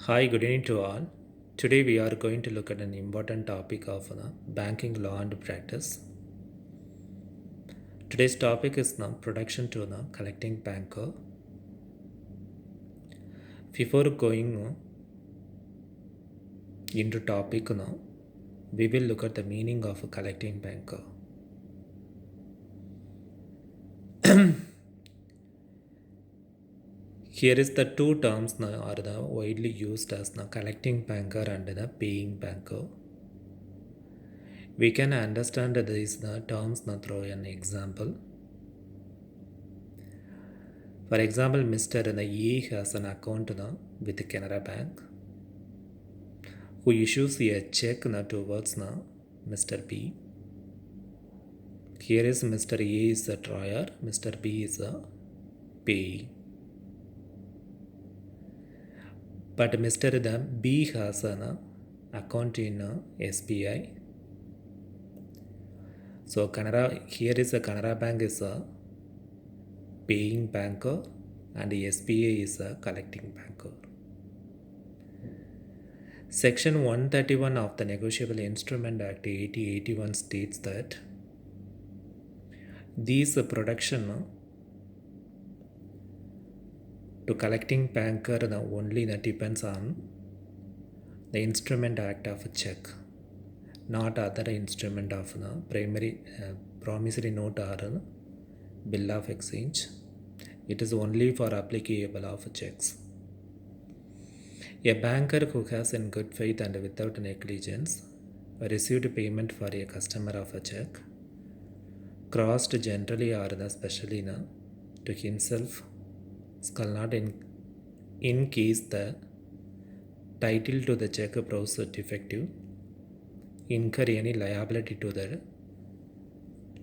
Hi, good evening to all. Today we are going to look at an important topic of banking law and practice. Today's topic is production to collecting banker. Before going into topic now, we will look at the meaning of a collecting banker. Here is the two terms now are the widely used as the collecting banker and the paying banker. We can understand these terms now through an example. For example, Mr. A has an account with Canara Bank who issues a check towards Mr. B. Here is Mr. A is a drawer, Mr. B is a payee. But Mr. B has an account in SBI. So here is a Canara Bank is a paying banker and SBI is a collecting banker. Section 131 of the Negotiable Instrument Act 8081 states that these production to collecting banker only depends on the instrument act of a check, not other instrument of primary promissory note or bill of exchange. It is only for applicable of checks. A banker who has in good faith and without negligence received payment for a customer of a check, crossed generally or specially to himself, shall not in case the title to the check proves defective, incur any liability to the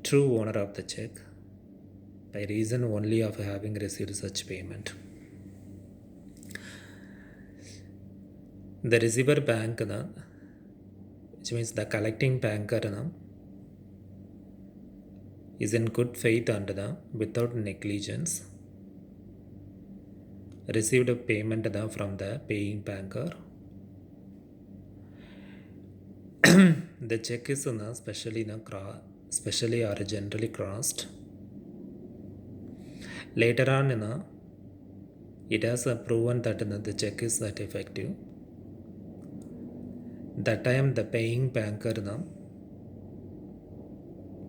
true owner of the check by reason only of having received such payment. The receiver bank, which means the collecting banker, is in good faith and without negligence received a payment from the paying banker. The check is specially or generally crossed. Later on, it has proven that the check is that effective. That time the paying banker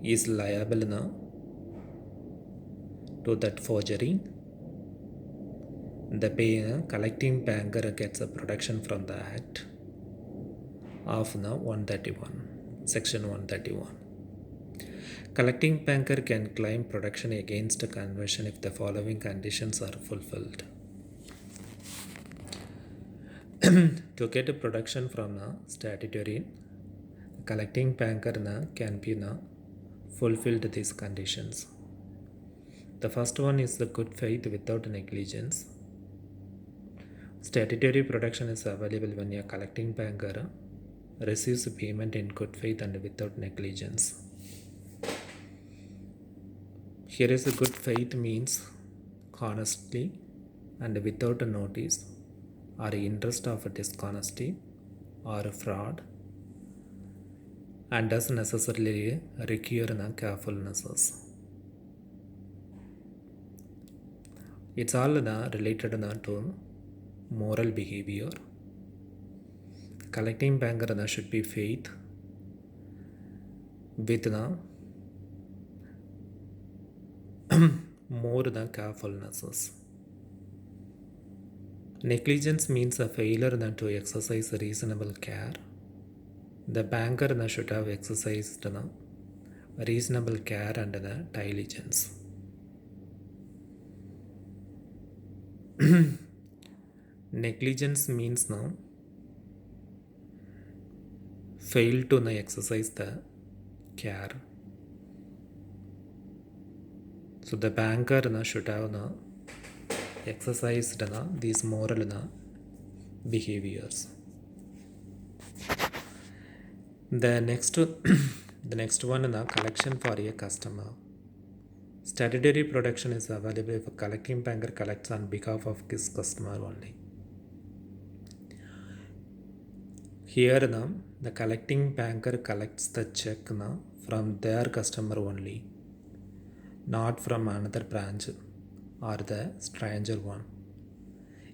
is liable to that forgery. The collecting banker gets a protection from the act of 131, section 131. Collecting banker can claim protection against a conversion if the following conditions are fulfilled. To get a protection from statutory, collecting banker can be fulfilled these conditions. The first one is the good faith without negligence. Statutory protection is available when a collecting banker receives payment in good faith and without negligence. Here is a good faith means honestly and without a notice or interest of dishonesty or fraud, and does necessarily require carefulness. It's all related to moral behavior. Collecting banker should be faith with more carefulness. Negligence means a failure to exercise reasonable care. The banker should have exercised reasonable care and diligence. Negligence means fail to exercise the care. So the banker should have exercised these moral behaviors. The next the next one collection for a customer. Statutory protection is available if a collecting banker collects on behalf of his customer only. Here the collecting banker collects the check from their customer only, not from another branch or the stranger one.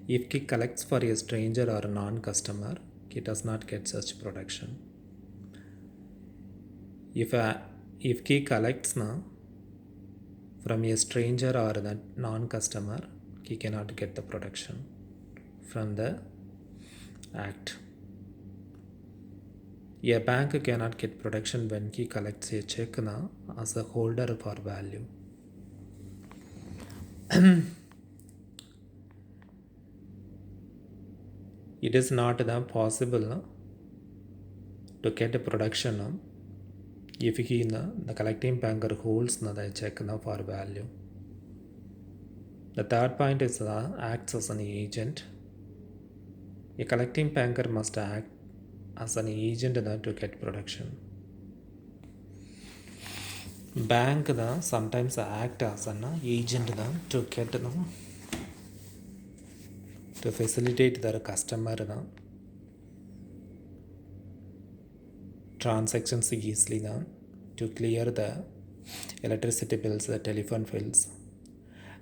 If he collects for a stranger or a non-customer, he does not get such protection. If he collects from a stranger or the non-customer, he cannot get the protection from the act. A bank cannot get protection when he collects a check as a holder for value. It is not possible to get a protection if he the collecting banker holds the check for value. The third point is acts as an agent. A collecting banker must act as an agent to get protection. Bank sometimes act as an agent to get to facilitate their customer transactions easily to clear the electricity bills, the telephone bills.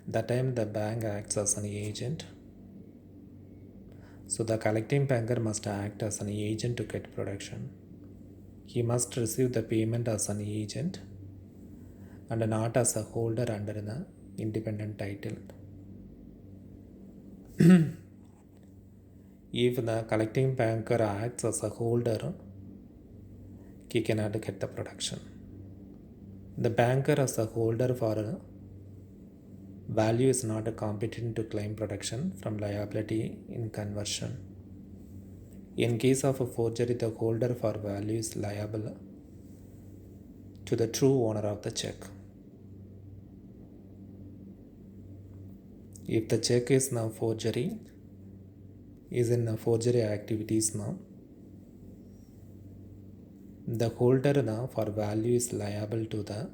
That time the bank acts as an agent. So the collecting banker must act as an agent to get protection. He must receive the payment as an agent and not as a holder under the independent title. If the collecting banker acts as a holder, he cannot get the protection. The banker as a holder for value is not competent to claim protection from liability in conversion. In case of a forgery, the holder for value is liable to the true owner of the check. If the check is now forgery, is in forgery activities now, the holder for value is liable to the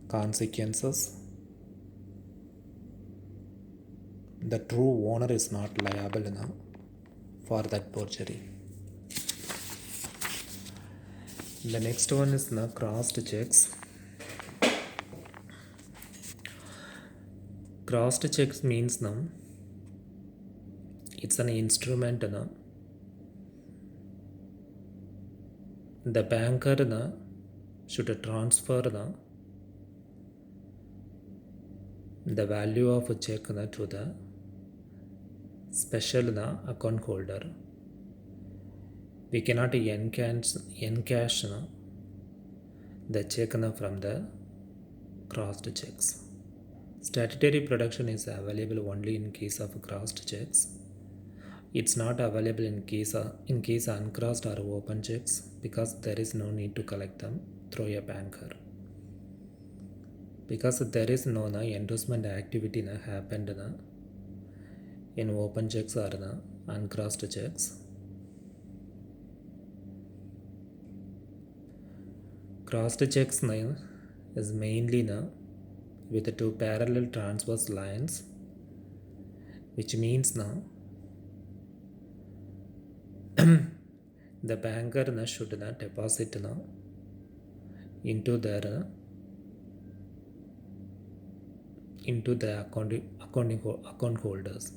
consequences. The true owner is not liable for that forgery. The next one is crossed checks. Crossed checks means it's an instrument the banker should transfer the value of a check to the special account holder. We cannot encash the check from the crossed checks. Statutory protection is available only in case of crossed checks. It's not available in case uncrossed or open checks because there is no need to collect them through a banker. Because there is no endorsement activity happened in open checks or uncrossed checks. Crossed checks is mainly with two parallel transverse lines, which means the banker should deposit into the account holders.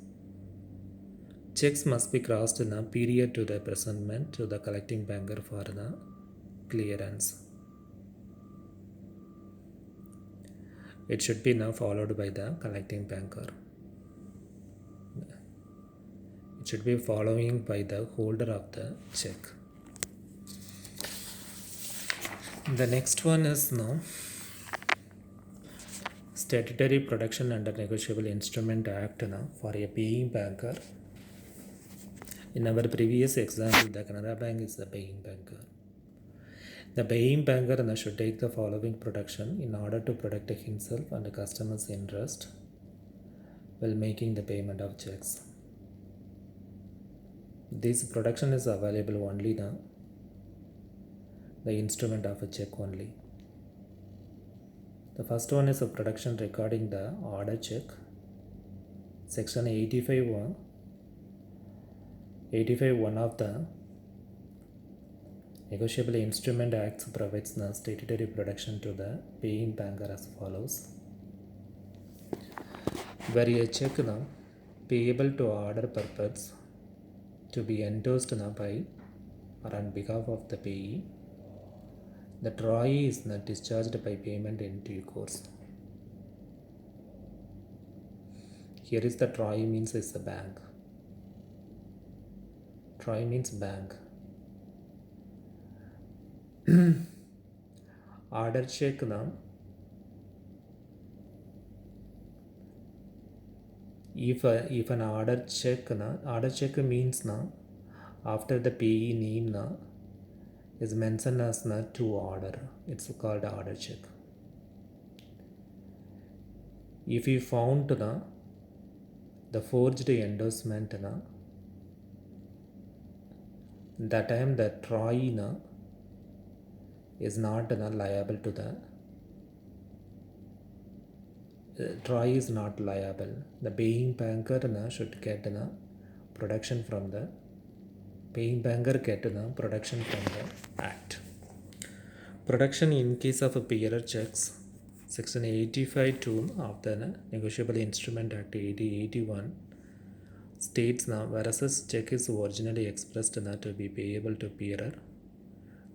Checks must be crossed period to the presentment to the collecting banker for the clearance. It should be followed by the collecting banker. It should be following by the holder of the check. The next one is Statutory Protection under Negotiable Instrument Act for a paying banker. In our previous example, the Canara Bank is the paying banker. The paying banker should take the following protection in order to protect himself and the customer's interest while making the payment of checks. This protection is available only the instrument of a check only. The first one is a protection regarding the order check. Section 85 85 one of the Negotiable Instrument Acts provides the statutory protection to the paying banker as follows. Where a check payable to order purpose to be endorsed by or on behalf of the payee, the drawee is not discharged by payment in due course. Here is the drawee means is the bank. Drawee means bank. Order check if an order check means after the payee name is mentioned as to order, it's called order check. If you found the forged endorsement that time the drawee is not liable to the drawee is not liable. The paying banker should get protection from the paying banker get protection from the act. Protection in case of a bearer checks. Section 85(2) of the Negotiable Instrument Act 1881 states whereas a check is originally expressed to be payable to bearer,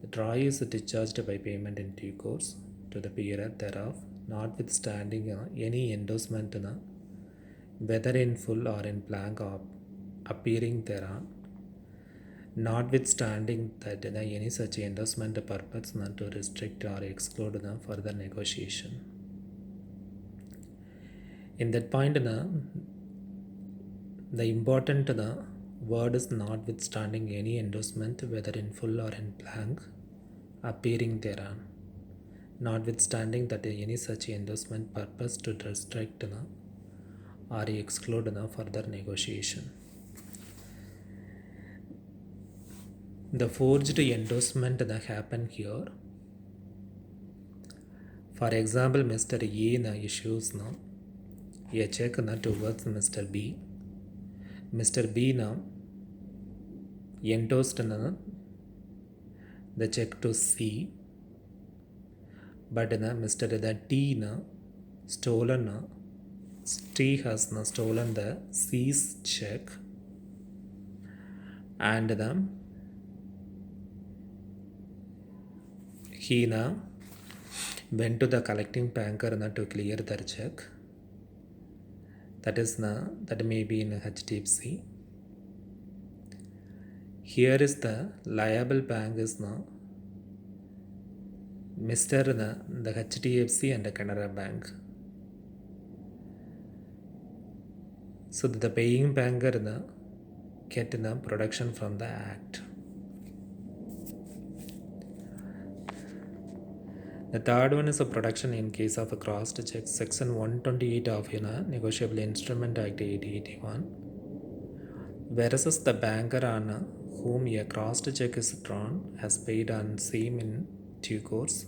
the drawee is discharged by payment in due course to the bearer thereof, notwithstanding any endorsement whether in full or in blank appearing thereon, notwithstanding that any such endorsement purpose to restrict or exclude further negotiation. In that point, the important word is notwithstanding any endorsement whether in full or in blank appearing thereon, notwithstanding that any such endorsement purpose to restrict or exclude further negotiation. The forged endorsement that happened here. For example, Mr. A issues a check towards Mr. B. Mr. B endorsed the check to C, but Mr. T stolen T has stolen the C's check, and he went to the collecting banker to clear their check. That is that may be in HDFC. Here is the liable bank is Mr. the HDFC and the Canara Bank. So the paying banker get protection from the act. The third one is a protection in case of a crossed check. Section 128 of Negotiable Instrument Act 1881. Whereas the banker on whom a crossed check is drawn has paid on same in due course,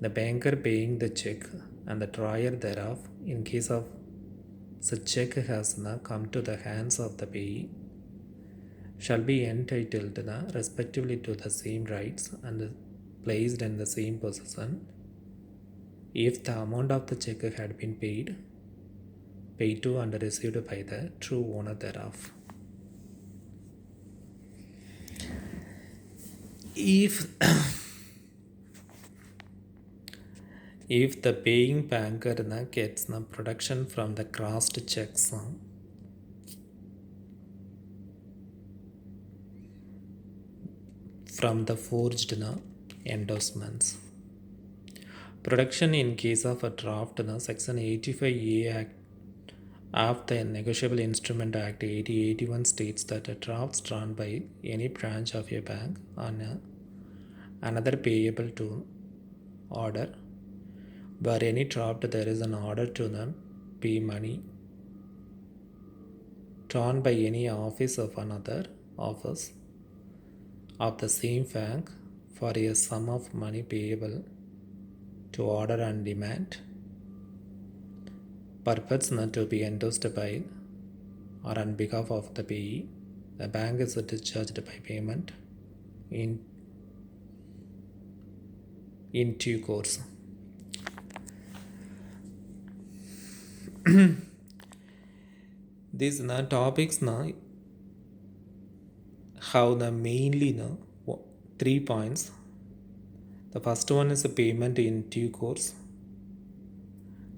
the banker paying the check and the drawer thereof, in case of such check has come to the hands of the payee, shall be entitled respectively to the same rights and placed in the same possession if the amount of the check had been paid to and received by the true owner thereof. If the paying banker gets protection from the crossed checks from the forged endorsements. Protection in case of a draft Section 85A Act of the Negotiable Instrument Act 1881 states that a drafts drawn by any branch of a bank on another payable to order, where any draft there is an order to pay money drawn by any office of another office of the same bank for a sum of money payable to order and demand, purports not to be endorsed by or on behalf of the payee, The bank is discharged by payment in due course. These topics have the mainly 3 points. The first one is the payment in due course.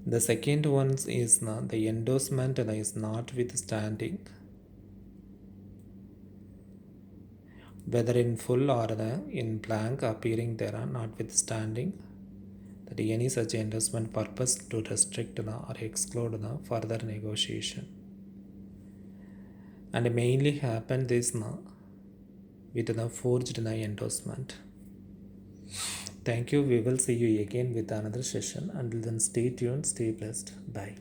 The second one is the endorsement is notwithstanding, whether in full or in blank appearing there are notwithstanding that any such endorsement purpose to restrict or exclude the further negotiation. And mainly happen this with the forged endorsement. Thank you. We will see you again with another session. Until then, stay tuned, stay blessed. Bye.